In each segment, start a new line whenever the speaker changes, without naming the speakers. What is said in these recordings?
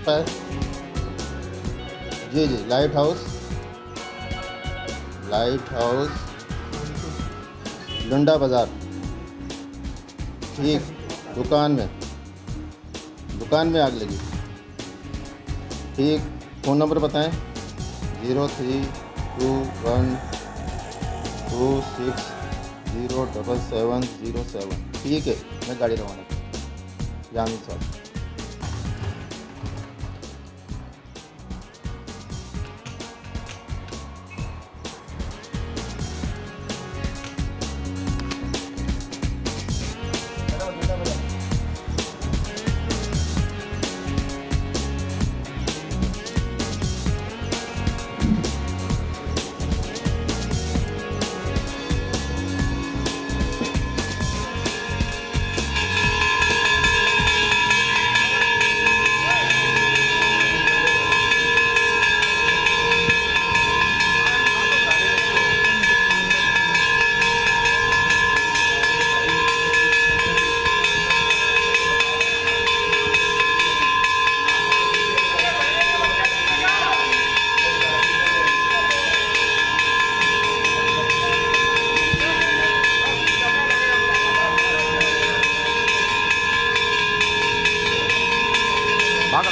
Fire. जी जी, light house लुंडा बाज़ार। ठीक, दुकान में आग लगी। ठीक, फ़ोन नंबर बताएं। 0321260707। ठीक है, मैं गाड़ी रवाना करता। यामिन साहब।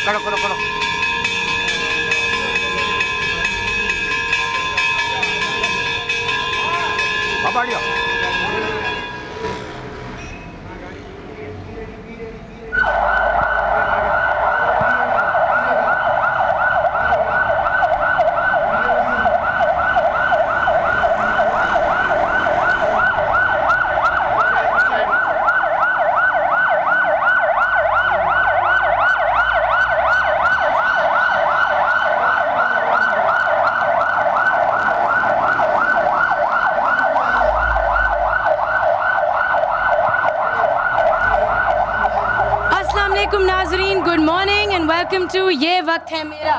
करो करो करो। बाबा
नाज़रीन, good morning and welcome to ये वक्त है मेरा।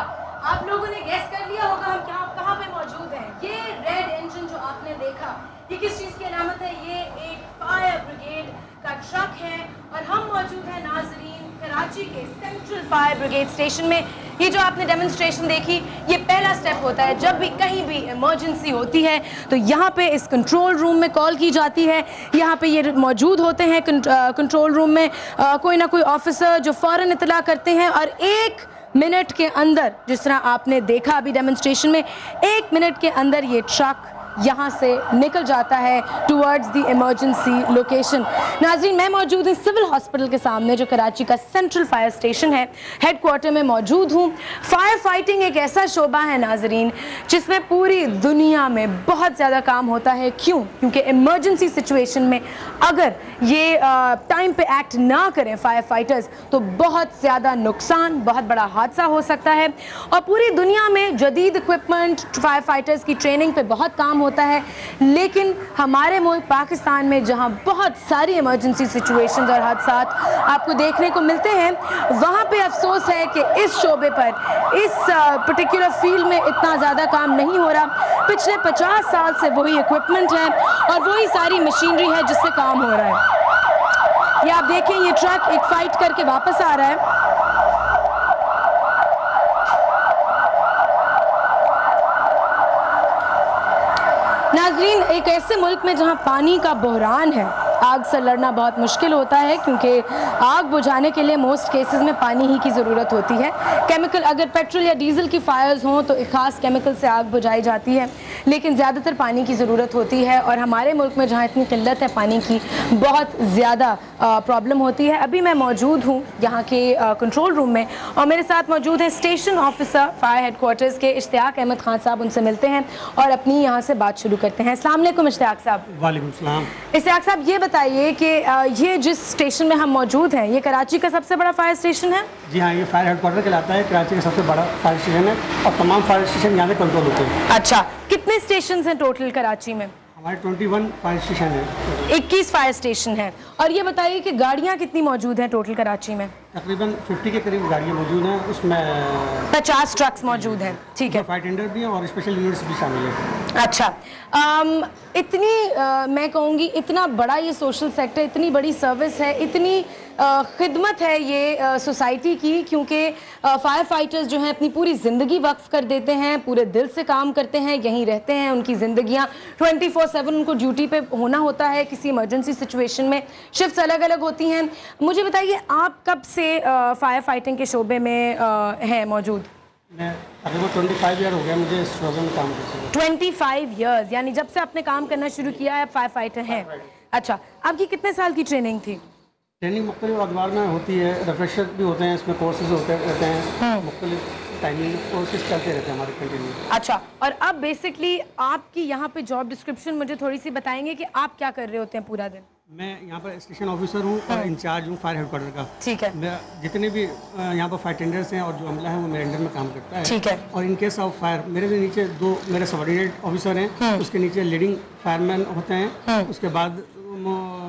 आप लोगों ने गेस कर लिया होगा हम कहाँ पे मौजूद हैं। ये रेड इंजन जो आपने देखा, ये किस चीज़ की अलामत है? ये एक फायर ब्रिगेड का ट्रक है और हम मौजूद हैं नाज़रीन कराची के सेंट्रल फायर ब्रिगेड स्टेशन में। ये जो आपने डेमोन्स्ट्रेशन देखी, ये पहला स्टेप होता है। जब भी कहीं भी इमरजेंसी होती है तो यहाँ पे इस कंट्रोल रूम में कॉल की जाती है। यहाँ पे ये मौजूद होते हैं कंट्रोल रूम में कोई ना कोई ऑफिसर जो फ़ौरन इत्तला करते हैं और 1 मिनट के अंदर, जिस तरह आपने देखा अभी डेमोन्स्ट्रेशन में, 1 मिनट के अंदर ये ट्रक यहाँ से निकल जाता है टुवर्ड्स द इमरजेंसी लोकेशन। नाज़रीन, मैं मौजूद हूँ सिविल हॉस्पिटल के सामने जो कराची का सेंट्रल फायर स्टेशन है, हेडक्वार्टर में मौजूद हूँ। फायर फाइटिंग एक ऐसा शोबा है नाज़रीन जिसमें पूरी दुनिया में बहुत ज़्यादा काम होता है। क्यों? क्योंकि इमरजेंसी सिचुएशन में अगर ये टाइम पे एक्ट ना करें फायर फाइटर्स तो बहुत ज़्यादा नुकसान, बहुत बड़ा हादसा हो सकता है। और पूरी दुनिया में जदीद इक्विपमेंट, फायर फाइटर्स की ट्रेनिंग पे बहुत काम होता है, लेकिन हमारे मुल्क पाकिस्तान में जहां बहुत सारी इमरजेंसी सिचुएशंस और हादसात आपको देखने को मिलते हैं, वहां पे अफसोस है कि इस शोबे पर, इस पर्टिकुलर फील्ड में इतना ज़्यादा काम नहीं हो रहा। पिछले 50 साल से वही इक्विपमेंट है और वही सारी मशीनरी है जिससे काम हो रहा है। ये आप देखें, ये ट्रक एक फाइट करके वापस आ रहा है। नाज़रीन, एक ऐसे मुल्क में जहां पानी का बहरान है, आग से लड़ना बहुत मुश्किल होता है क्योंकि आग बुझाने के लिए मोस्ट केसेस में पानी ही की ज़रूरत होती है। केमिकल, अगर पेट्रोल या डीजल की फायर्स हों तो एक ख़ास केमिकल से आग बुझाई जाती है, लेकिन ज़्यादातर पानी की ज़रूरत होती है। और हमारे मुल्क में जहाँ इतनी किल्लत है पानी की, बहुत ज़्यादा प्रॉब्लम होती है। अभी मैं मौजूद हूँ यहाँ के कंट्रोल रूम में और मेरे साथ मौजूद हैं स्टेशन ऑफिसर फायर हेडक्वार्टर्स के इश्तियाक अहमद खान साहब। उनसे मिलते हैं और अपनी यहाँ से बात शुरू करते हैं। अस्सलाम वालेकुम इश्तियाक साहब।
वालेकुम सलाम।
इश्तियाक साहब, ये बताइए कि ये जिस स्टेशन में हम मौजूद हैं, ये कराची का सबसे बड़ा फायर स्टेशन है?
जी हाँ, ये फायर हेडक्वार्टर कहलाता है, कराची का सबसे बड़ा फायर स्टेशन है और तमाम फायर स्टेशन यहाँ से कंट्रोल होते हैं।
अच्छा, कितने स्टेशन हैं टोटल कराची में?
हमारे 21 फायर स्टेशन है।
21 फायर स्टेशन है। और ये बताइए कि गाड़ियाँ कितनी मौजूद हैं टोटल कराची में?
तकरीबन 50 के करीब गाड़ियाँ मौजूद हैं, उसमें
50 ट्रक्स मौजूद हैं, ठीक है।
फायर टेंडर भी हैं और स्पेशल यूनिट्स भी शामिल हैं।
अच्छा, मैं कहूँगी इतना बड़ा ये सोशल सेक्टर, इतनी बड़ी सर्विस है, इतनी खिदमत है ये सोसाइटी की, क्योंकि फायर फाइटर्स जो हैं अपनी पूरी ज़िंदगी वक्फ कर देते हैं, पूरे दिल से काम करते हैं, यहीं रहते हैं, उनकी ज़िंदगियाँ 24/7 उनको ड्यूटी पे होना होता है। किसी इमरजेंसी सिचुएशन में शिफ्ट्स अलग अलग होती हैं। मुझे बताइए, आप कब से फायर फाइटिंग के शोबे में हैं मौजूद?
मैं तकरीबन 25 ईयर हो गया मुझे इस शोबे में काम करते हुए।
25 ईयर्स, यानी जब से आपने काम करना शुरू किया है आप फायर फाइटर हैं। अच्छा, आपकी कितने साल की ट्रेनिंग थी?
ट्रेनिंग मुख्तलिफ अदवार में होती है, रिफ्रेशर भी होते हैं, इसमें कोर्सेज होते रहते हैं, मुख्तलिफ टाइमिंग कोर्सेज चलते रहते हैं हमारे कंटिन्यू।
अच्छा, और अब बेसिकली आपकी यहाँ पे जॉब डिस्क्रिप्शन मुझे थोड़ी सी बताएंगे कि आप क्या कर रहे होते हैं पूरा दिन?
मैं यहाँ पर स्टेशन ऑफिसर हूँ और इंचार्ज हूँ फायर हेडक्वार्टर का।
ठीक है।
मैं जितने भी यहाँ पर फायर टेंडर्स हैं और जो अमला है वो मेरे अंडर में काम करता है।
ठीक है।
और इन केस ऑफ फायर मेरे से नीचे 2 मेरे सबऑर्डिनेट ऑफिसर हैं, उसके नीचे लीडिंग फायरमैन होते हैं, उसके बाद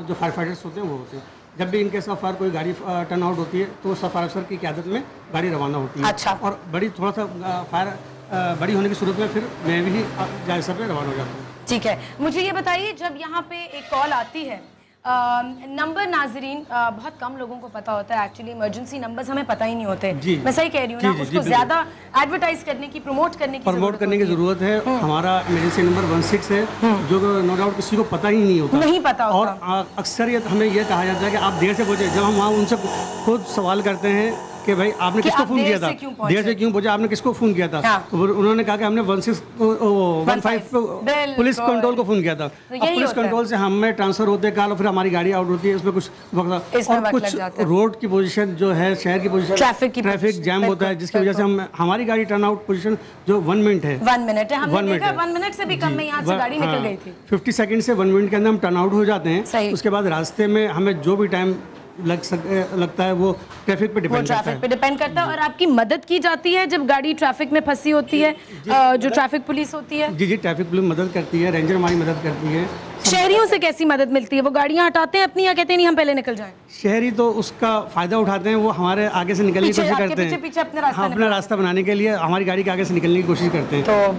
जो फायर फाइटर्स होते हैं वो होते हैं। जब भी इन केस ऑफ फायर कोई गाड़ी टर्न आउट होती है तो सब फायर अफसर की क़यादत में गाड़ी रवाना होती है।
अच्छा।
और थोड़ा सा फायर बड़ी होने की सूरत में फिर मैं भी जायजा पे रवाना हो जाता हूँ।
ठीक है, मुझे ये बताइए, जब यहाँ पे एक कॉल आती है, नंबर नाजरीन बहुत कम लोगों को पता होता है, एक्चुअली इमरजेंसी नंबर्स हमें पता ही नहीं होते। मैं सही कह रही हूँ ना? उसको ज़्यादा एडवर्टाइज करने की, प्रमोट करने की
ज़रूरत है। हमारा इमरजेंसी नंबर 16 है, जो नो डाउट किसी को पता ही नहीं होता,
नहीं पता होता।
और अक्सर हमें यह कहा जाता है कि आप देर से पहुँचे। जब हम वहाँ उनसे खुद सवाल करते हैं कि भाई आपने किसको फ़ोन किया था, देर से क्यों पहुंचे, आपने किसको फ़ोन किया था? तो उन्होंने कहा कि हमने 15 पुलिस कंट्रोल को फ़ोन किया था। अब पुलिस कंट्रोल से हमें ट्रांसफ़र होते कल और फिर हमारी गाड़ी आउट होती है, इसमें कुछ वक्त और कुछ रोड की पोजीशन जो है, शहर की पोजीशन, ट्रैफिक जैम होता है, जिसकी वजह से हमारी गाड़ी टर्न आउट पोजीशन जो 1 मिनट है,
1 मिनट है, हमने देखा 1 मिनट से भी कम में यहाँ से गाड़ी निकल गई थी।
50 सेकंड से 1 मिनट के अंदर हम टर्न आउट हो जाते हैं। उसके बाद रास्ते में हमें जो भी टाइम लगता है वो ट्रैफिक पे डिपेंड करता है।
और आपकी मदद की जाती है जब गाड़ी ट्रैफिक में फंसी होती है? जो ट्रैफिक पुलिस होती है,
जी ट्रैफिक पुलिस मदद करती है, रेंजर हमारी मदद करती है।
शहरियों से कैसी मदद मिलती है? वो गाड़ियाँ हटाते हैं अपनी, या कहते हैं नहीं हम पहले निकल जाएं?
शहरी तो उसका फायदा उठाते हैं, वो हमारे आगे से निकलने की कोशिश करते हैं,
पीछे अपना रास्ता
बनाने के लिए हमारी गाड़ी के आगे से निकलने की कोशिश करते हैं।
तो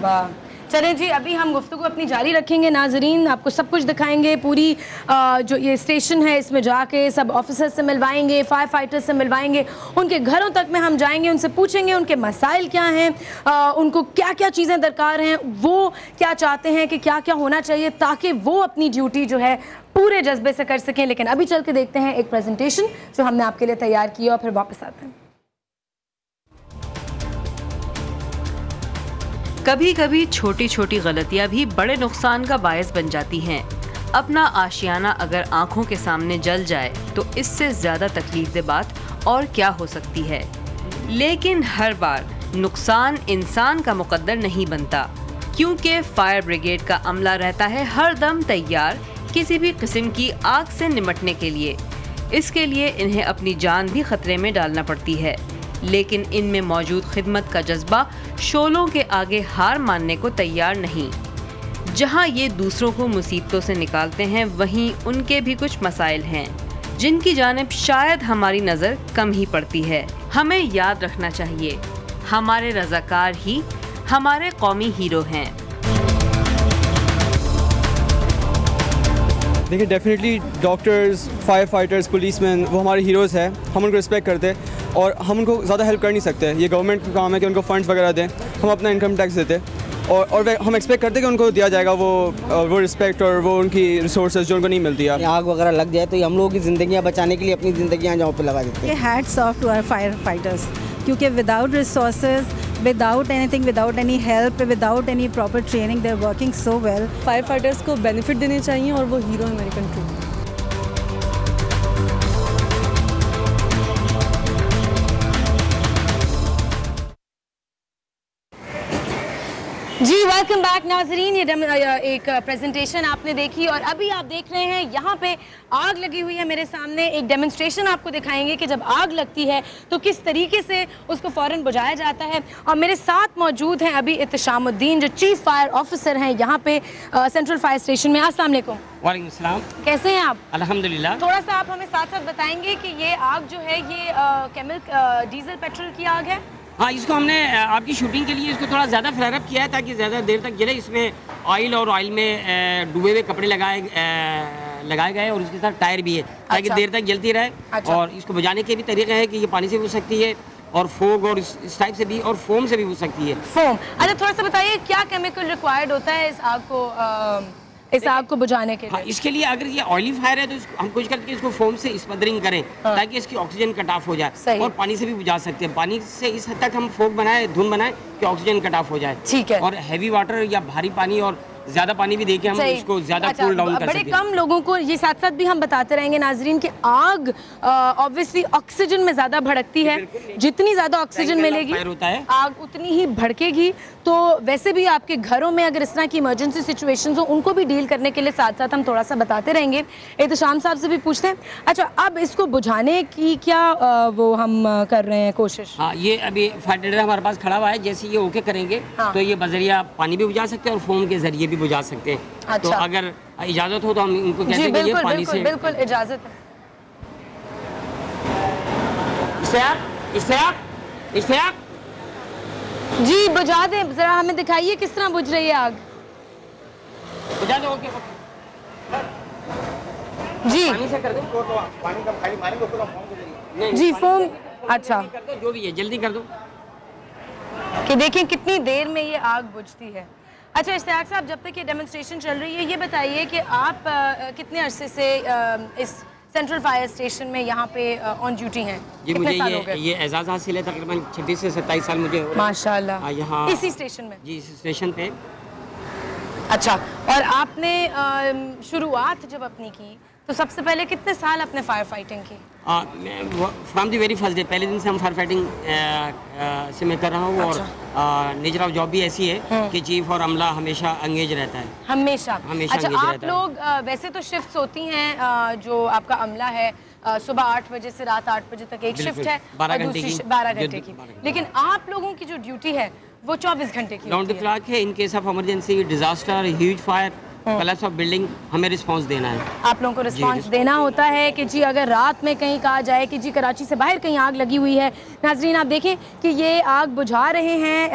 चलें जी, अभी हम गुफ्तगू अपनी जारी रखेंगे नाजरीन, आपको सब कुछ दिखाएंगे, पूरी जो ये स्टेशन है इसमें जाके सब ऑफिसर से मिलवाएंगे, फायर फाइटर्स से मिलवाएंगे, उनके घरों तक में हम जाएंगे, उनसे पूछेंगे उनके मसाइल क्या हैं, उनको क्या क्या चीज़ें दरकार हैं, वो क्या चाहते हैं कि क्या क्या होना चाहिए ताकि वो अपनी ड्यूटी जो है पूरे जज्बे से कर सकें। लेकिन अभी चल के देखते हैं एक प्रेजेंटेशन जो हमने आपके लिए तैयार की और फिर वापस आते हैं।
कभी कभी छोटी छोटी गलतियां भी बड़े नुकसान का बायस बन जाती हैं। अपना आशियाना अगर आंखों के सामने जल जाए तो इससे ज़्यादा तकलीफदेह बात और क्या हो सकती है। लेकिन हर बार नुकसान इंसान का मुकद्दर नहीं बनता, क्योंकि फायर ब्रिगेड का अमला रहता है हर दम तैयार किसी भी किस्म की आग से निपटने के लिए। इसके लिए इन्हें अपनी जान भी खतरे में डालना पड़ती है, लेकिन इनमें मौजूद खिदमत का जज्बा शोलों के आगे हार मानने को तैयार नहीं। जहां ये दूसरों को मुसीबतों से निकालते हैं, वहीं उनके भी कुछ मसाइल हैं जिनकी जानिब शायद हमारी नज़र कम ही पड़ती है। हमें याद रखना चाहिए, हमारे रज़ाकार ही हमारे कौमी हीरो हैं।
देखिए, definitely doctors, fire fighters, policeman वो हमारे हीरोज़ हैं, हम उनको रिस्पेक्ट करते हैं और हम उनको ज़्यादा हेल्प कर नहीं सकते। ये गवर्नमेंट का काम है कि उनको फंड्स वगैरह दें, हम अपना इनकम टैक्स देते और हम एक्सपेक्ट करते हैं कि उनको दिया जाएगा वो रिस्पेक्ट और वो उनकी रिसोर्सेज जो उनको नहीं मिलती है।
आग वगैरह लग जाए तो हम लोगों की ज़िंदगियाँ बचाने के लिए अपनी ज़िंदगियाँ जहाँ पे लगा देते हैं।
Hats off to our fire fighters, क्योंकि without resources, without anything, without any help, without any proper training, they are working so well.
Fire fighters को बेनिफिट देने चाहिए और वो हीरो है हमारी कंट्री।
जी वेलकम बैक नाजरीन। ये एक प्रेजेंटेशन आपने देखी और अभी आप देख रहे हैं यहाँ पे आग लगी हुई है। मेरे सामने एक डेमोन्स्ट्रेशन आपको दिखाएंगे कि जब आग लगती है तो किस तरीके से उसको फ़ौरन बुझाया जाता है। और मेरे साथ मौजूद हैं अभी इत्तिशामुद्दीन जो चीफ फायर ऑफिसर हैं यहाँ पे सेंट्रल फायर स्टेशन में। अस्सलाम वालेकुम।
वालेकुम सलाम।
कैसे हैं आप?
अल्हम्दुलिल्लाह।
थोड़ा सा आप हमें साथ साथ बताएंगे कि ये आग जो है ये डीजल पेट्रोल की आग है?
हाँ, इसको हमने आपकी शूटिंग के लिए इसको थोड़ा ज़्यादा फ्लेयर अप किया है ताकि ज़्यादा देर तक जले। इसमें ऑयल और ऑयल में डूबे हुए कपड़े लगाए गए और उसके साथ टायर भी है ताकि देर तक जलती रहे। और इसको बुझाने के भी तरीके हैं कि ये पानी से भी बुझ सकती है और फोग और इस टाइप से भी और फोम से भी बुझ सकती है।
फोम, अच्छा थोड़ा सा बताइए क्या केमिकल रिक्वायर्ड होता है इस आग को बुझाने के लिए?
हाँ, इसके लिए अगर ये ऑयली फायर है तो हम कोशिश करते हैं इसको फोम से स्मदरिंग करें ताकि इसकी ऑक्सीजन कट ऑफ हो जाए। और पानी से भी बुझा सकते हैं। पानी से इस हद तक हम फोग बनाए, धुन बनाए कि ऑक्सीजन कट ऑफ हो जाए।
ठीक है।
और हैवी वाटर या भारी पानी और ज्यादा पानी भी देके हम इसको ज्यादा कूल डाउन कर सकते हैं।
बड़े कम लोगों को ये साथ साथ भी हम बताते रहेंगे नाजरीन कि आग ऑब्वियसली ऑक्सीजन में ज्यादा भड़कती है। जितनी ज्यादा ऑक्सीजन मिलेगी आग उतनी ही भड़केगी। तो वैसे भी आपके घरों में अगर इस तरह की इमरजेंसी सिचुएशंस हो उनको भी डील करने के लिए साथ साथ हम थोड़ा सा बताते रहेंगे। एहतशाम साहब से भी पूछते हैं। अच्छा, अब इसको बुझाने की क्या वो हम कर रहे हैं कोशिश?
हाँ, ये अभी फायर टेंडर हमारे पास खड़ा हुआ है। जैसे ये ओके करेंगे तो ये बजरिया पानी भी बुझा सकते हैं और फोम के जरिए भी बुझा सकते हैं। अच्छा। तो अगर इजाजत हो तो हम इनको कहते हैं कि ये पानी से
बिल्कुल इजाजत है।
इश्तियाक
जी बुझा दें, जरा हमें दिखाइए किस तरह बुझ रही है आग।
बुझा दो। ओके
जी
पानी से कर दो तो पानी कम खाली मारेंगे पूरा फोम के जरिए।
जी फोम। अच्छा
जो भी है जल्दी कर दो
कि देखें कितनी देर में ये आग बुझती है। अच्छा इश्तियाक साहब, जब तक ये डेमोन्स्ट्रेशन चल रही है ये बताइए कि आप कितने अरसे से इस सेंट्रल फायर स्टेशन में यहाँ पे ऑन ड्यूटी हैं?
जी मुझे ये एजाज़ हासिल है। तकरीबन 26 से 27 साल मुझे
माशाल्लाह
यहाँ
इसी स्टेशन में।
जी इस स्टेशन पे।
अच्छा, और आपने शुरुआत जब अपनी की तो सबसे पहले कितने साल अपने फायर फाइटिंग की?
From the very first day, पहले दिन से हम फायर फाइटिंग से मैं कर रहा हूँ। और नेचर ऑफ जॉब भी ऐसी है कि चीफ और अमला हमेशा एंगेज रहता है। हमेशा
अच्छा, आप लोग वैसे तो शिफ्ट्स होती हैं, जो आपका अमला है सुबह 8 बजे से रात 8 बजे तक एक शिफ्ट है
12 घंटे
की, लेकिन आप लोगों की जो ड्यूटी है वो 24 घंटे की
राउंड द क्लॉक है। In case of emergency, disaster, huge fire, collapse of building, हमें रिस्पांस देना है।
आप लोगों को रिस्पांस देना होता है कि जी अगर रात में कहीं कहा जाए कि जी कराची से बाहर कहीं आग लगी हुई है। नाजरीन आप देखें कि ये आग बुझा रहे हैं।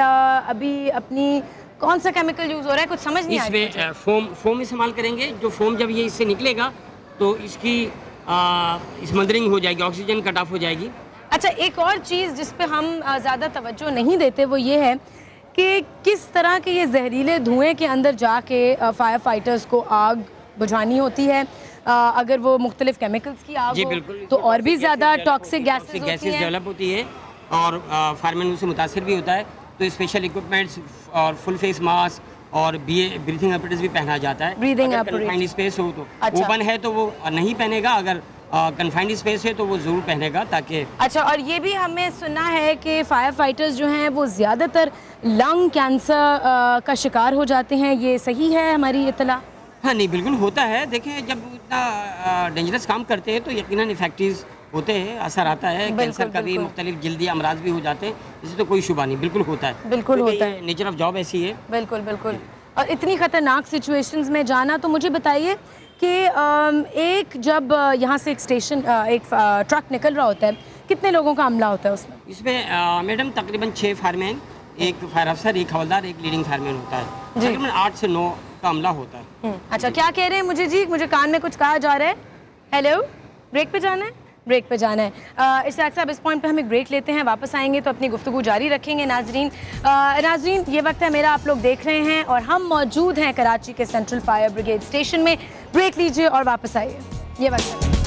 अभी अपनी कौन सा केमिकल यूज हो रहा है कुछ समझ नहीं आ रहा है।
इसमें फोम इस्तेमाल करेंगे। जो फोम जब ये इससे निकलेगा तो इसकी स्मदरिंग हो जाएगी, ऑक्सीजन कट ऑफ हो जाएगी।
अच्छा, एक और चीज़ जिस पे हम ज़्यादा तवज्जो नहीं देते वो ये है कि किस तरह के ये जहरीले धुएं के अंदर जाके फायर फाइटर्स को आग बुझानी होती है। अगर वो मुख्तलिफ केमिकल्स की आग हो तो और भी ज़्यादा टॉक्सिक गैसेस
डेवलप होती है और फायरमैन उससे मुतासिर भी होता है। तो स्पेशल इक्विपमेंट्स और फुल फेस मास्क और ब्रीथिंग एपरेटस भी पहना जाता है।
ब्रीथिंग
कन्फाइंड स्पेस हो तो ओपन है तो वो नहीं पहनेगा, अगर कन्फाइंड स्पेस है तो वो ज़रूर पहनेगा ताकि।
अच्छा, और ये भी हमें सुना है कि फायर फाइटर्स जो हैं वो ज़्यादातर लंग कैंसर का शिकार हो जाते हैं, ये सही है हमारी इत्तला?
हाँ नहीं, बिल्कुल होता है। देखें जब इतना डेंजरस काम करते हैं तो यकीनन इफेक्टिव होते हैं, असर आता है। कैंसर का भी मुख्तलिफ जल्दी अमराज भी हो जाते हैं, इससे तो कोई शुबा नहीं, बिल्कुल होता है।
बिल्कुल होता है,
नेचर ऑफ जॉब ऐसी है।
बिल्कुल बिल्कुल। और इतनी ख़तरनाक सिचुएशंस में जाना, तो मुझे बताइए कि एक जब यहाँ से एक स्टेशन एक ट्रक निकल रहा होता है, कितने लोगों का अमला होता है उसमें?
इसमें मैडम तकरीबन 6 फायरमैन, एक फायर अफसर, एक हवलदार, एक लीडिंग फायरमैन होता है। तकरीबन 8 से 9 का अमला होता है।
अच्छा, क्या कह रहे हैं मुझे जी? मुझे कान में कुछ कहा जा रहा है। हेलो, ब्रेक पे जाना है? ब्रेक पे जाना है। इश्तियाक साहब, इस पॉइंट पे हम एक ब्रेक लेते हैं, वापस आएंगे तो अपनी गुफ्तगू जारी रखेंगे। नाजरीन ये वक्त है मेरा, आप लोग देख रहे हैं और हम मौजूद हैं कराची के सेंट्रल फायर ब्रिगेड स्टेशन में। ब्रेक लीजिए और वापस आइए, ये वक्त है।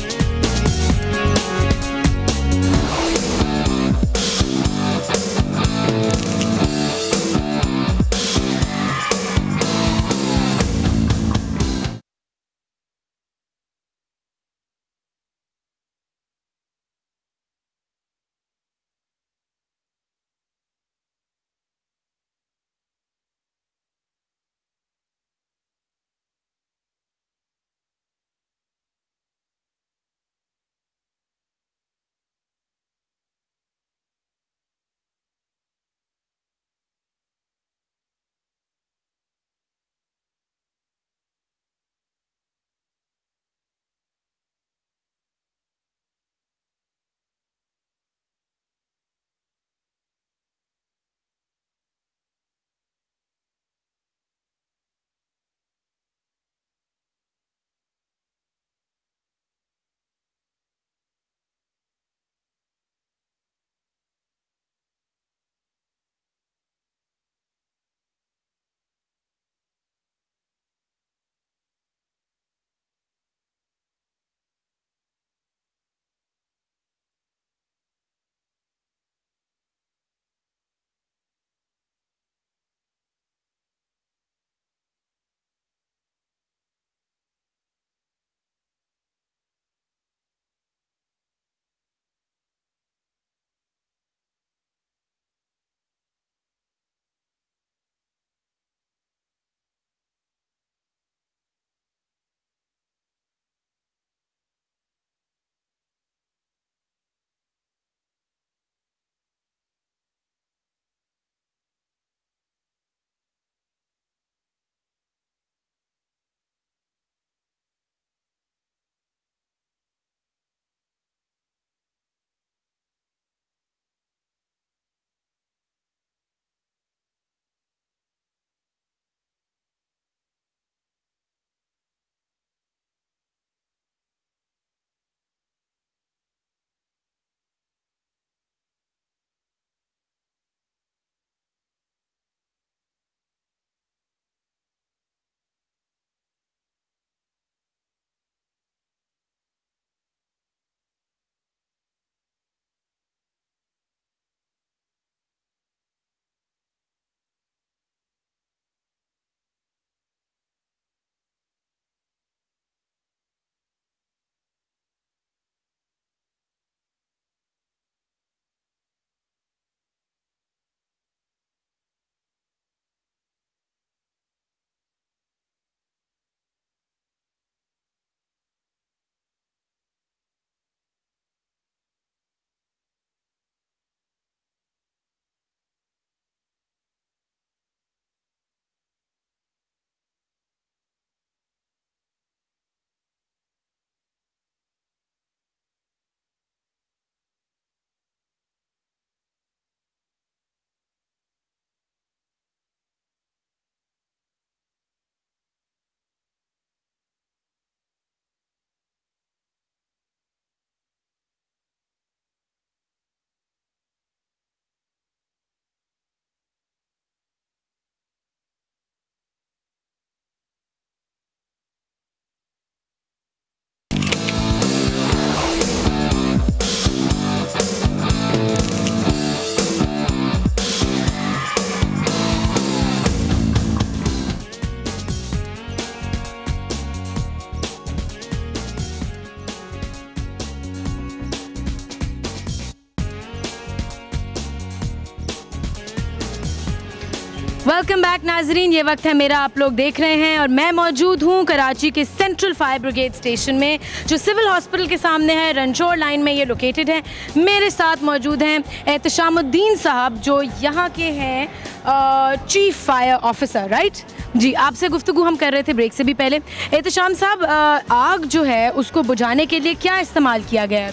वेलकम बैक नाजरीन, ये वक्त है मेरा, आप लोग देख रहे हैं और मैं मौजूद हूँ कराची के सेंट्रल फायर ब्रिगेड स्टेशन में जो सिविल हॉस्पिटल के सामने है, रंचोर लाइन में ये लोकेटेड है। मेरे साथ मौजूद हैं एहतशामुद्दीन साहब जो यहाँ के हैं चीफ फायर ऑफिसर, राइट जी। आपसे गुफ्तगू हम कर रहे थे ब्रेक से भी पहले। एहतशाम साहब, आग जो है उसको बुझाने के लिए क्या इस्तेमाल किया गया है?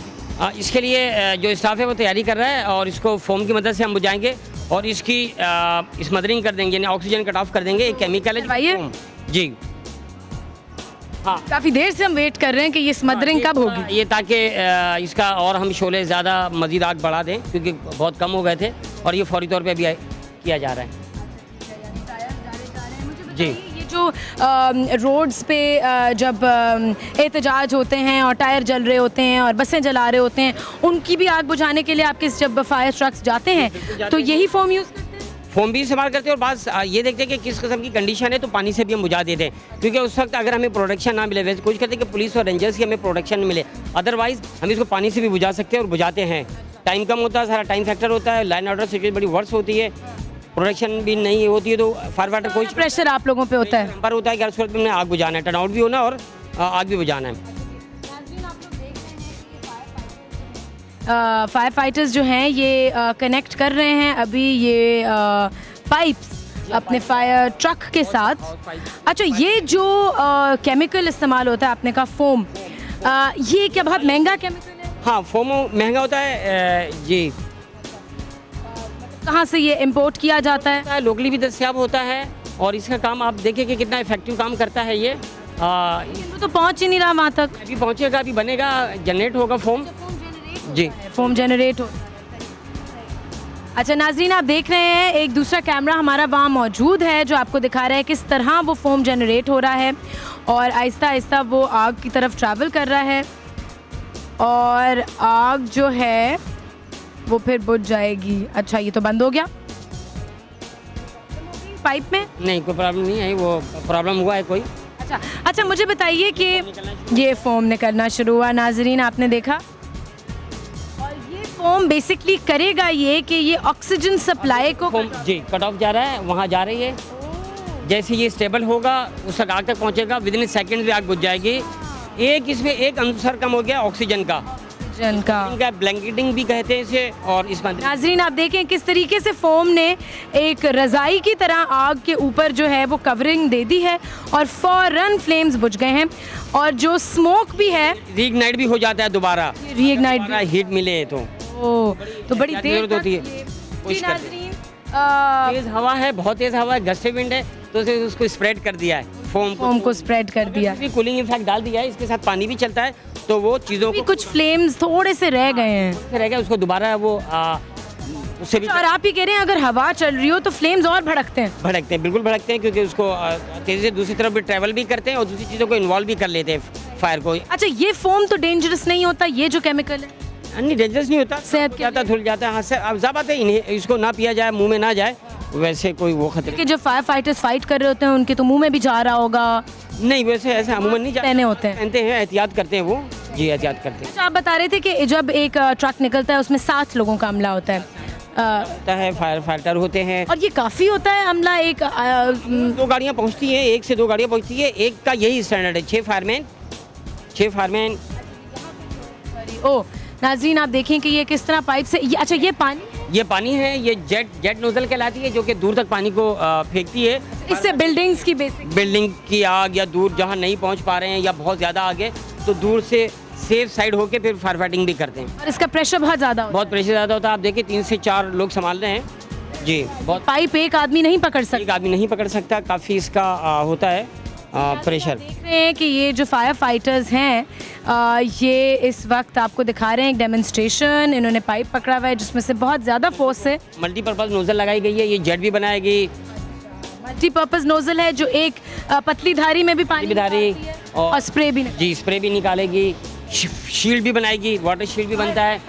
इसके लिए जो स्टाफ है वो तैयारी कर रहा है और इसको फोम की मदद से हम बुझाएंगे और इसकी स्मदरिंग कर देंगे, यानी ऑक्सीजन कट ऑफ कर देंगे। एक केमिकल है जी। हाँ,
काफ़ी देर से हम वेट कर रहे हैं कि ये स्मदरिंग कब होगी।
ये ताकि इसका और हम शोले ज़्यादा मज़ीद आग बढ़ा दें क्योंकि बहुत कम हो गए थे और ये फौरी तौर पे अभी किया जा रहा है जी।
ये जो रोड्स पे जब एहतजाज होते हैं और टायर जल रहे होते हैं और बसें जला रहे होते हैं, उनकी भी आग बुझाने के लिए आपके जब फायर ट्रक्स जाते हैं तो यही फोम यूज़ करते हैं?
फोम भी इस्तेमाल करते हैं और बात ये देखते हैं कि किस किस्म की कंडीशन है तो पानी से भी हम बुझा देते हैं क्योंकि उस वक्त अगर हमें प्रोटेक्शन ना मिले, वैसे कोशिश करते हैं कि पुलिस और रेंजर्स की हमें प्रोटेक्शन मिले, अदरवाइज़ हम इसको पानी से भी बुझा सकते हैं और बुझाते हैं। टाइम कम होता है, सारा टाइम फैक्टर होता है, लाइन ऑर्डर सिक्योरिटी बड़ी वर्स होती है, प्रोडक्शन भी नहीं होती है, तो फायर फाइटर कोई
प्रेशर आप लोगों पे होता है
पर होता है कि हर सूरत में आग बुझाना है, टर्नआउट भी होना और आग भी बुझाना है।
फायर फाइटर्स जो हैं ये कनेक्ट कर रहे हैं अभी ये पाइप्स अपने फायर ट्रक के साथ। अच्छा, ये जो केमिकल इस्तेमाल होता है आपने कहा फोम, ये क्या बहुत महंगा केमिकल है?
हाँ, फोम महंगा होता है जी।
कहाँ से ये इंपोर्ट किया जाता है?
लोकली भी दस्तयाब होता है और इसका काम आप देखें कि कितना इफेक्टिव काम करता है ये।
तो पहुँच ही नहीं रहा वहाँ तक।
अभी पहुँचेगा, अभी बनेगा, जनरेट होगा फोम जी।
फोम जनरेट हो। अच्छा नाजरीन, आप देख रहे हैं एक दूसरा कैमरा हमारा वहाँ मौजूद है जो आपको दिखा रहा है किस तरह वो फोम जनरेट हो रहा है और आहिस्ता आहिस्ता वो आग की तरफ ट्रैवल कर रहा है और आग जो है वो फिर बुझ जाएगी। अच्छा, ये तो बंद हो गया पाइप में?
नहीं, कोई प्रॉब्लम नहीं है, वो प्रॉब्लम हुआ है कोई।
अच्छा मुझे बताइए कि ये फोम निकलना शुरू हुआ नाजरीन, आपने देखा, और ये फोम बेसिकली करेगा ये कि ये ऑक्सीजन सप्लाई को
जी कट ऑफ जा रहा है, वहाँ जा रही है। जैसे ये स्टेबल होगा उस तक आग तक पहुँचेगा, विद इन सेकेंड भी आग बुझ जाएगी। एक इसमें एक अंसर कम हो गया ऑक्सीजन का, ब्लैंकेटिंग भी कहते हैं इसे। और इस
नाजरीन आप देखें किस तरीके से फोम ने एक रजाई की तरह आग के ऊपर जो है वो कवरिंग दे दी है और फौरन फ्लेम्स बुझ गए हैं और जो स्मोक भी है
रीइग्नाइट भी हो जाता है दोबारा,
रीइग्नाइट
हीट मिले तो
बड़ी देर
होती है। तेज हवा है, बहुत तेज हवा है, गस्टे विंड है, तो उसको स्प्रेड कर दिया है, फोम को स्प्रेड कर दिया, कूलिंग इफेक्ट डाल दिया है। इसके साथ पानी भी चलता है तो वो चीज़ों को
कुछ फ्लेम्स थोड़े से रह गए हैं,
उसको दोबारा वो उससे भी।
और आप ही कह रहे हैं अगर हवा चल रही हो तो फ्लेम्स और भड़कते हैं?
बिल्कुल भड़कते हैं क्योंकि उसको तेजी से दूसरी तरफ भी ट्रैवल भी करते हैं और दूसरी चीज़ों को इन्वॉल्व भी कर लेते हैं फायर को।
अच्छा, ये फोम तो डेंजरस नहीं होता, ये जो केमिकल है?
नहीं, डेंजरस नहीं होता,
सेहत
जाता धुल जाता है। हाँ सर, अब ज़्यादा है, इन्हें इसको ना पिया जाए, मुंह में ना जाए, वैसे कोई वो खतरे
कि जो फायर फाइटर्स फाइट कर रहे होते हैं उनके तो मुंह में भी जा रहा होगा?
नहीं, वैसे ऐसे अमूमन नहीं
पहने होते हैं,
पहनते हैं, एहतियात करते हैं वो जी, एहतियात करते हैं।
अच्छा, आप बता रहे थे कि जब एक ट्रक निकलता है उसमें 7 लोगों का अमला होता है,
फायर फाइटर होते हैं
और ये काफ़ी होता है अमला? एक
2 गाड़ियाँ पहुँचती हैं, 1 से 2 गाड़ियाँ पहुँचती है, एक का यही स्टैंडर्ड है, 6 फायरमैन।
ओ नाज़रीन आप देखें कि ये किस तरह पाइप से अच्छा ये पानी
है, ये जेट नोजल कहलाती है जो कि दूर तक पानी को फेंकती है।
इससे बिल्डिंग
की आग या दूर जहाँ नहीं पहुँच पा रहे हैं या बहुत ज़्यादा आगे तो दूर से सेफ साइड होके फिर फायर फाइटिंग भी करते हैं।
और इसका प्रेशर बहुत ज़्यादा
होता है। आप देखिए 3 से 4 लोग संभाल रहे हैं जी। बहुत
पाइप एक आदमी नहीं पकड़ सकता,
काफ़ी इसका होता है प्रेशर।
देख रहे हैं कि ये जो फायर फाइटर्स हैं ये इस वक्त आपको दिखा रहे हैं एक डेमोन्स्ट्रेशन। इन्होंने पाइप पकड़ा हुआ है जिसमें से बहुत ज़्यादा फोर्स से
मल्टीपर्पज़ नोजल लगाई गई है, ये जेट भी बनाएगी।
मल्टीपर्पज़ नोजल है जो एक पतली धारी में भी पानी और स्प्रे भी
निकालेगी, शील्ड भी बनाएगी, वाटर शील्ड भी बनता है।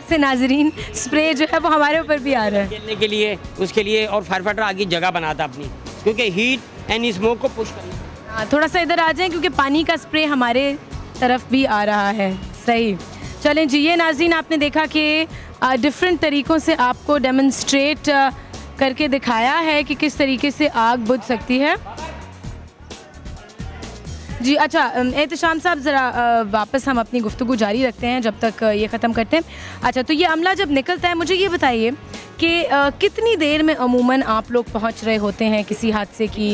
से नाजरीन स्प्रे जो है वो हमारे ऊपर भी आ रहा है
खेलने के लिए, उसके लिए। और फायर फाइटर आगे जगह बनाता अपनी, क्योंकि हीट एंड स्मोक को पुश करना।
थोड़ा सा इधर आ जाएं क्योंकि पानी का स्प्रे हमारे तरफ भी आ रहा है। सही, चलें जी। ये नाज़रीन आपने देखा कि डिफरेंट तरीक़ों से आपको डेमोन्स्ट्रेट करके दिखाया है कि किस तरीके से आग बुझ सकती है। जी अच्छा, एहतशाम साहब ज़रा वापस हम अपनी गुफ्तगू जारी रखते हैं जब तक ये ख़त्म करते हैं। अच्छा, तो ये अमला जब निकलता है, मुझे ये बताइए कि कितनी देर में अमूमन आप लोग पहुंच रहे होते हैं किसी हादसे की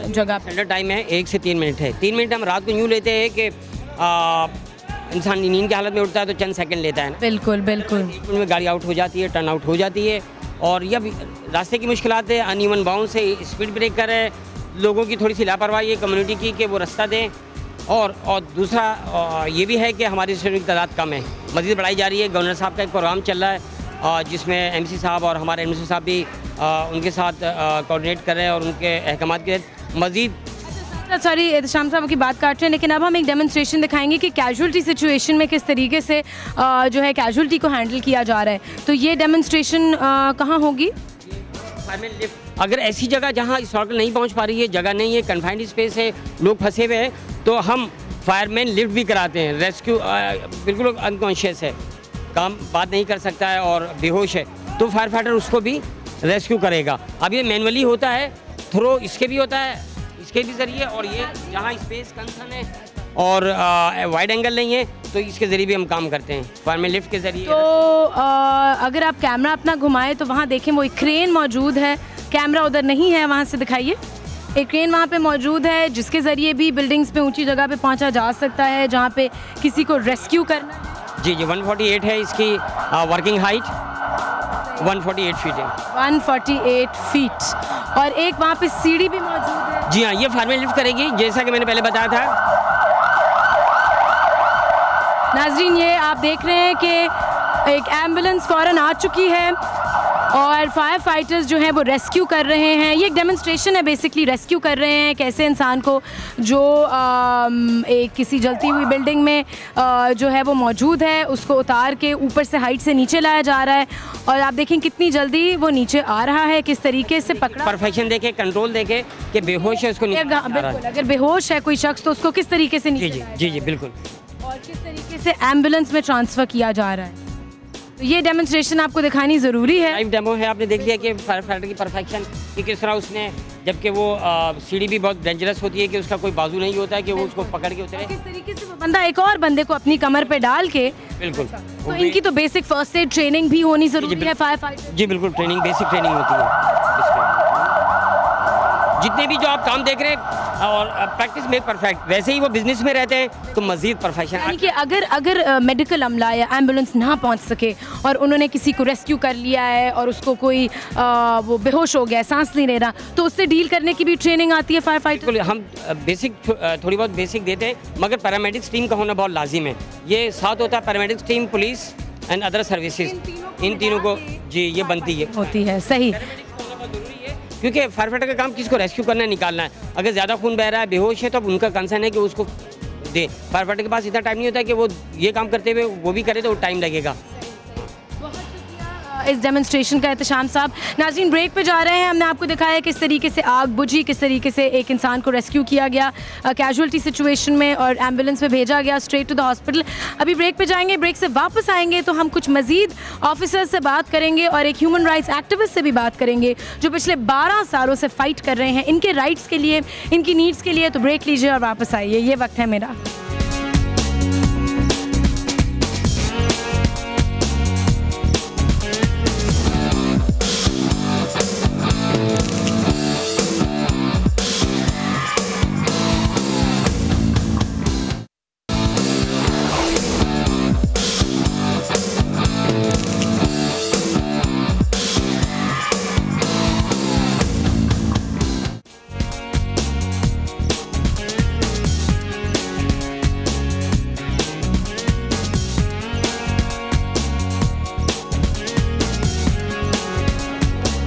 जगह?
स्टैंडर्ड टाइम है 1 से 3 मिनट है। 3 मिनट हम रात को यूँ लेते हैं कि इंसान नींद की हालत में उठता है तो चंद सेकंड लेता है ना।
बिल्कुल बिल्कुल।
1 मिनट में गाड़ी आउट हो जाती है, टर्न आउट हो जाती है। और यह रास्ते की मुश्किलात है, अनइवन बाउंस है, स्पीड ब्रेकर है, लोगों की थोड़ी सी लापरवाही है कम्युनिटी की कि वो रास्ता दें। और दूसरा ये भी है कि हमारी स्टूडेंट की तादाद कम है, मज़ीद बढ़ाई जा रही है। गवर्नर साहब का एक प्रोग्राम चल रहा है जिसमें एमसी साहब और हमारे एडमिनिस्ट्रेटर साहब भी उनके साथ कोऑर्डिनेट कर रहे हैं और उनके अहकामात के मज़ीद।
सॉरी एहतशाम साहब की बात काट रहे हैं, लेकिन अब हम एक डेमोन्स्ट्रेशन दिखाएंगे कि कैजुअल्टी सिचुएशन में किस तरीके से जो है कैजुअल्टी को हैंडल किया जा रहा है। तो ये डेमोन्स्ट्रेशन कहाँ होगी?
अगर ऐसी जगह जहाँ हिस्टोरिकल नहीं पहुँच पा रही है, जगह नहीं है, कन्फाइंड स्पेस है, लोग फंसे हुए हैं, तो हम फायरमैन लिफ्ट भी कराते हैं। रेस्क्यू बिल्कुल अनकॉन्शियस है, काम बात नहीं कर सकता है और बेहोश है, तो फायर फाइटर उसको भी रेस्क्यू करेगा। अब ये मैनुअली होता है, थ्रो इसके भी होता है, इसके भी ज़रिए, और ये जहाँ स्पेस कंसर्न है और वाइड एंगल नहीं है तो इसके ज़रिए भी हम काम करते हैं, फायरमैन लिफ्ट के ज़रिए।
तो अगर आप कैमरा अपना घुमाएं तो वहाँ देखें वो एक क्रेन मौजूद है, कैमरा उधर नहीं है, वहाँ से दिखाइए। एक क्रेन वहाँ पे मौजूद है जिसके ज़रिए भी बिल्डिंग्स पे ऊंची जगह पे पहुँचा जा सकता है जहाँ पे किसी को रेस्क्यू करना है।
जी 148 है इसकी वर्किंग हाइट, 148 फीट है।
148 फीट। और एक वहाँ पे सीढ़ी भी मौजूद है।
जी हाँ, ये फायरमैन लिफ्ट करेगी जैसा कि मैंने पहले बताया था।
नाज़रीन, ये आप देख रहे हैं कि एक एम्बुलेंस फ़ौरन आ चुकी है और फायर फाइटर्स जो हैं वो रेस्क्यू कर रहे हैं। ये एक डेमोन्स्ट्रेशन है, बेसिकली रेस्क्यू कर रहे हैं कैसे इंसान को जो एक किसी जलती हुई बिल्डिंग में जो है वो मौजूद है उसको उतार के ऊपर से हाइट से नीचे लाया जा रहा है। और आप देखें कितनी जल्दी वो नीचे आ रहा है, किस तरीके से पकड़ा,
परफेक्शन देखे, कंट्रोल देखे कि बेहोश है उसको
बिल्कुल, अगर बेहोश है कोई शख्स तो उसको किस तरीके से नीचे
जी बिल्कुल,
और किस तरीके से एम्बुलेंस में ट्रांसफ़र किया जा रहा है। तो ये डेमोन्स्ट्रेशन आपको दिखानी ज़रूरी है।
लाइव डेमो है, आपने देख लिया कि फायर फाइटर की परफेक्शन कि किस तरह उसने, जबकि वो सीढ़ी भी बहुत डेंजरस होती है कि उसका कोई बाजू नहीं होता है कि वो उसको पकड़ के उतरे,
किस तरीके से वो बंदा एक और बंदे को अपनी कमर पे डाल के।
बिल्कुल।
तो इनकी तो बेसिक फर्स्ट एड ट्रेनिंग भी होनी ज़रूरी है फायर फाइटर।
जी बिल्कुल, ट्रेनिंग, बेसिक ट्रेनिंग होती है। जितने भी जो आप काम देख रहे हैं और प्रैक्टिस मेक परफेक्ट, वैसे ही वो बिजनेस में रहते हैं तो मजीद परफेक्शन।
यानी कि अगर मेडिकल अमला या एम्बुलेंस ना पहुंच सके और उन्होंने किसी को रेस्क्यू कर लिया है और उसको कोई वो बेहोश हो गया, सांस नहीं ले रहा, तो उससे डील करने की भी ट्रेनिंग आती है फायर फाइटर।
हम बेसिक थोड़ी बहुत बेसिक देते हैं, मगर पैरामेडिक्स टीम का होना बहुत लाजिम है। ये साथ होता है paramedics team, police and other services, इन तीनों को जी ये बनती है,
होती है। सही,
क्योंकि फायर फाइटर का काम किसको रेस्क्यू करना है, निकालना है। अगर ज़्यादा खून बह रहा है, बेहोश है, तो अब उनका कंसर्न है कि उसको दे। फायर फाइटर के पास इतना टाइम नहीं होता है कि वो ये काम करते हुए वो भी करे, तो टाइम लगेगा।
इस डेमोन्स्ट्रेशन का एहतशाम साहब। नाज़रीन, ब्रेक पे जा रहे हैं। हमने आपको दिखाया किस तरीके से आग बुझी, किस तरीके से एक इंसान को रेस्क्यू किया गया कैजुअल्टी सिचुएशन में और एम्बुलेंस में भेजा गया स्ट्रेट टू द हॉस्पिटल। अभी ब्रेक पे जाएंगे, ब्रेक से वापस आएंगे तो हम कुछ मज़ीद ऑफिसर्स से बात करेंगे और एक ह्यूमन राइट्स एक्टिविस्ट से भी बात करेंगे जो पिछले 12 सालों से फ़ाइट कर रहे हैं इनके राइट्स के लिए, इनकी नीड्स के लिए। तो ब्रेक लीजिए और वापस आइए, ये वक्त है मेरा।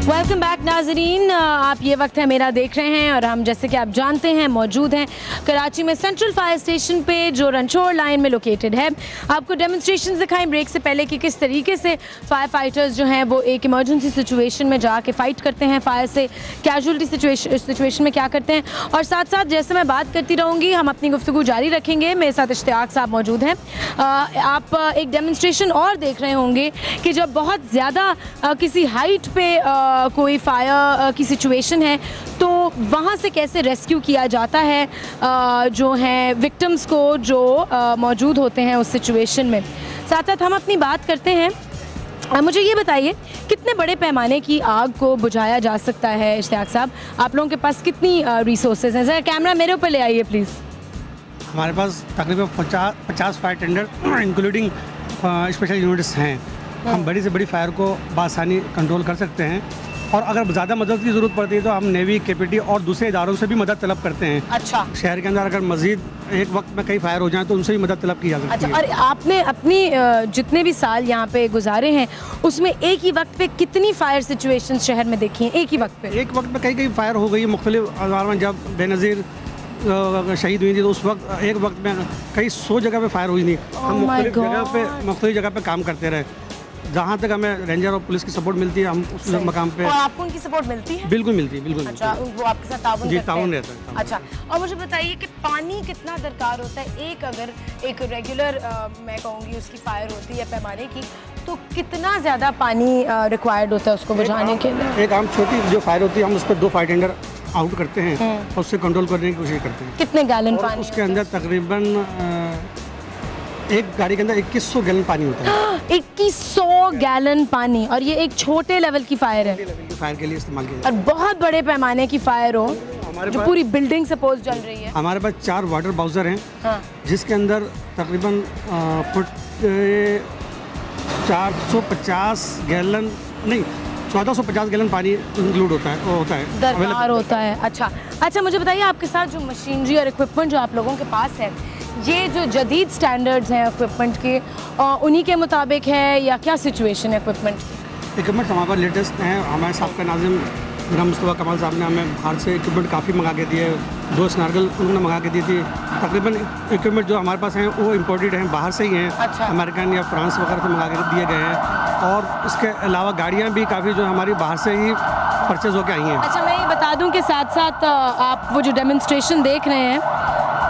वेलकम बैक नाजरीन, आप ये वक्त है मेरा देख रहे हैं और हम जैसे कि आप जानते हैं मौजूद हैं कराची में सेंट्रल फायर स्टेशन पे जो रनछोड़ लाइन में लोकेटेड है। आपको डेमोन्स्ट्रेशन दिखाएं ब्रेक से पहले कि किस तरीके से फायर फाइटर्स जो हैं वो एक इमरजेंसी सिचुएशन में जाके फ़ाइट करते हैं फायर से, कैजुअल्टी सिचुएशन में क्या करते हैं। और साथ साथ जैसे मैं बात करती रहूँगी, हम अपनी गुफ्तगू जारी रखेंगे। मेरे साथ इश्तियाक साहब मौजूद हैं। आप एक डेमोन्स्ट्रेशन और देख रहे होंगे कि जब बहुत ज़्यादा किसी हाइट पे कोई फायर की सिचुएशन है तो वहाँ से कैसे रेस्क्यू किया जाता है जो हैं विक्टिम्स को जो मौजूद होते हैं उस सिचुएशन में। साथ साथ हम अपनी बात करते हैं, मुझे ये बताइए कितने बड़े पैमाने की आग को बुझाया जा सकता है इश्तियाक साहब? आप लोगों के पास कितनी रिसोर्सेज हैं? ज़रा कैमरा मेरे ऊपर ले आइए प्लीज़।
हमारे पास तकरीबन 50 fire tender including special units हैं। हम बड़ी से बड़ी फायर को बआसानी कंट्रोल कर सकते हैं और अगर ज़्यादा मदद की ज़रूरत पड़ती है तो हम नेवी, केपीटी और दूसरे इदारों से भी मदद तलब करते हैं।
अच्छा।
शहर के अंदर अगर मज़ीद एक वक्त में कई फायर हो जाएं तो उनसे भी मदद तलब की जा सकती है।
और आपने अपनी जितने भी साल यहाँ पे गुजारे हैं उसमें एक ही वक्त पे कितनी फायर सिचुएशंस शहर में देखी हैं? एक ही वक्त पे?
एक वक्त में कई फायर हो गई मुख्तलिफ अदारों में। जब बेनज़ीर शहीद हुई थी तो उस वक्त एक वक्त में कई 100 जगह पे फायर हुई थी। हम मुख्तलिफ जगह पे काम करते रहे। जहाँ तक हमें रेंजर और पुलिस की सपोर्ट मिलती है हम उस मकाम पे।
और आपको उनकी सपोर्ट मिलती है?
बिल्कुल मिलती है, बिल्कुल।
अच्छा, वो आपके साथ ताउन
जी,
करते हैं?
ताउन रहता है।
अच्छा, और मुझे बताइए कि पानी कितना दरकार होता है? अगर एक रेगुलर मैं कहूँगी उसकी फायर होती है पैमाने की तो कितना ज़्यादा पानी रिक्वायर्ड होता है उसको बुझाने के लिए?
एक आम छोटी जो फायर होती है हम उस पर 2 फायर टेंडर आउट करते हैं और उससे कंट्रोल करने की कोशिश करते हैं।
कितने गैलन पानी?
उसके अंदर तकरीबन एक गाड़ी के अंदर 2100 गैलन पानी होता है।
2100 गैलन पानी, और ये एक छोटे लेवल की फायर है?
फायर के लिए इस्तेमाल किया
और बहुत बड़े पैमाने की फायर हो जो पूरी बिल्डिंग सपोज जल रही है।
हमारे पास 4 वाटर बाउजर हैं।
हाँ।
जिसके अंदर तकरीबन 450 गैलन नहीं 1450 गैलन पानी इंक्लूड होता है
दरकार होता है। अच्छा, मुझे बताइए आपके साथ जो मशीनरी और इक्विपमेंट जो आप लोगों के पास है ये जो जदीद स्टैंडर्ड्स हैं इक्विपमेंट के उन्हीं के मुताबिक है या क्या सिचुएशन है इक्विपमेंट?
इक्विपमेंट हमारे पास लेटेस्ट हैं। हमारे साहब नाज़िम गुलाम मुस्तफ़ा कमाल साहब ने हमें बाहर से इक्विपमेंट काफ़ी मंगा के दिए। 2 स्नॉर्कल उन्होंने मंगा के दी थी। तकरीबन इक्विपमेंट जो हमारे पास हैं वो इम्पोर्टेड हैं, बाहर से ही हैं।
अच्छा।
अमेरिकन या फ्रांस वगैरह से मंगा के दिए गए हैं। और इसके अलावा गाड़ियाँ भी काफ़ी जो हमारी बाहर से ही परचेज़ होकर आई हैं।
अच्छा, मैं ये बता दूं कि साथ साथ आप वो जो डेमोन्स्ट्रेशन देख रहे हैं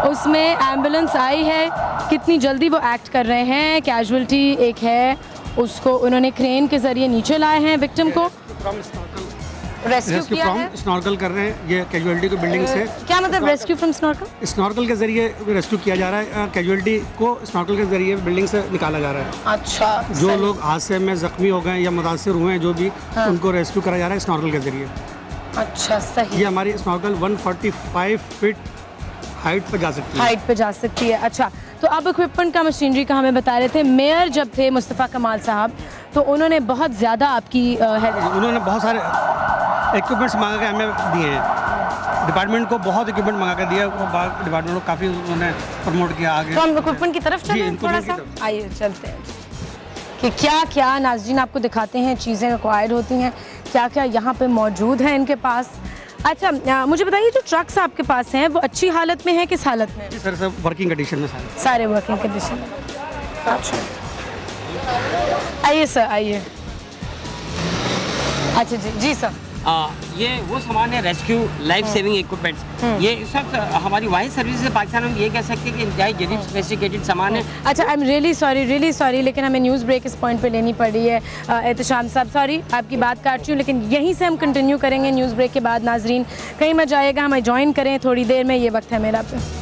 उसमें एम्बुलेंस आई है, कितनी जल्दी वो एक्ट कर रहे हैं। कैजुअल्टी एक है, उसको उन्होंने क्रेन के ज़रिए नीचे लाए हैं विक्टिम को, रेस्क्यू किया है।
स्नॉर्कल कर रहे हैं ये कैजुअल्टी को बिल्डिंग से।
क्या मतलब रेस्क्यू फ्रॉम स्नॉर्कल?
स्नॉर्कल के ज़रिए रेस्क्यू किया जा रहा है। कैजुअल्टी को स्नॉर्कल के ज़रिए बिल्डिंग से निकाला जा रहा है।
अच्छा।
जो लोग हादसे में ज़ख्मी हो गए या मुतासिर हुए हैं जो भी, उनको रेस्क्यू करा जा रहा है स्नॉर्कल के ज़रिए।
अच्छा, सही।
ये हमारी स्नॉर्कल 145 फीट हाइट पे जा सकती है।
हाइट पे जा सकती है। अच्छा, तो अब इक्विपमेंट का, मशीनरी का हमें बता रहे थे मेयर जब थे मुस्तफ़ा कमाल साहब, तो उन्होंने बहुत ज़्यादा आपकी हेल्प,
उन्होंने बहुत सारे इक्विपमेंट्स मंगा के हमें दिए हैं। डिपार्टमेंट को बहुत इक्विपमेंट मंगा के दिया। डिपार्टमेंट को काफ़ी उन्होंने प्रमोट किया आगे।
तो हम इक्विपमेंट की तरफ चलें थोड़ा सा? आइए चलते हैं कि क्या क्या नाज़रीन आपको दिखाते हैं चीज़ें रिक्वायर्ड होती हैं, क्या क्या यहाँ पे मौजूद है इनके पास। अच्छा, मुझे बताइए जो ट्रक्स आपके पास हैं वो अच्छी हालत में है, किस हालत में?
सर सब वर्किंग कंडीशन में
सारे वर्किंग कंडीशन में। अच्छा, आइए सर, आइए। अच्छा जी सर।
ये वो सामान है रेस्क्यू लाइफ सेविंग इक्विपमेंट्स। ये इस वक्त हमारी वाहिद सर्विस है पाकिस्तान में, ये कह सकते हैं कि इंतहाई जदीद सोफिस्टिकेटेड सामान है।
अच्छा, आई एम रियली सॉरी लेकिन हमें न्यूज़ ब्रेक इस पॉइंट पे लेनी पड़ी है। एहतशाम साहब, सॉरी आपकी बात काट रही हूँ, लेकिन यहीं से हम कंटिन्यू करेंगे न्यूज़ ब्रेक के बाद। नाजरीन कहीं मत जाइएगा, हमें ज्वाइन करें थोड़ी देर में, ये वक्त है मेरा पे।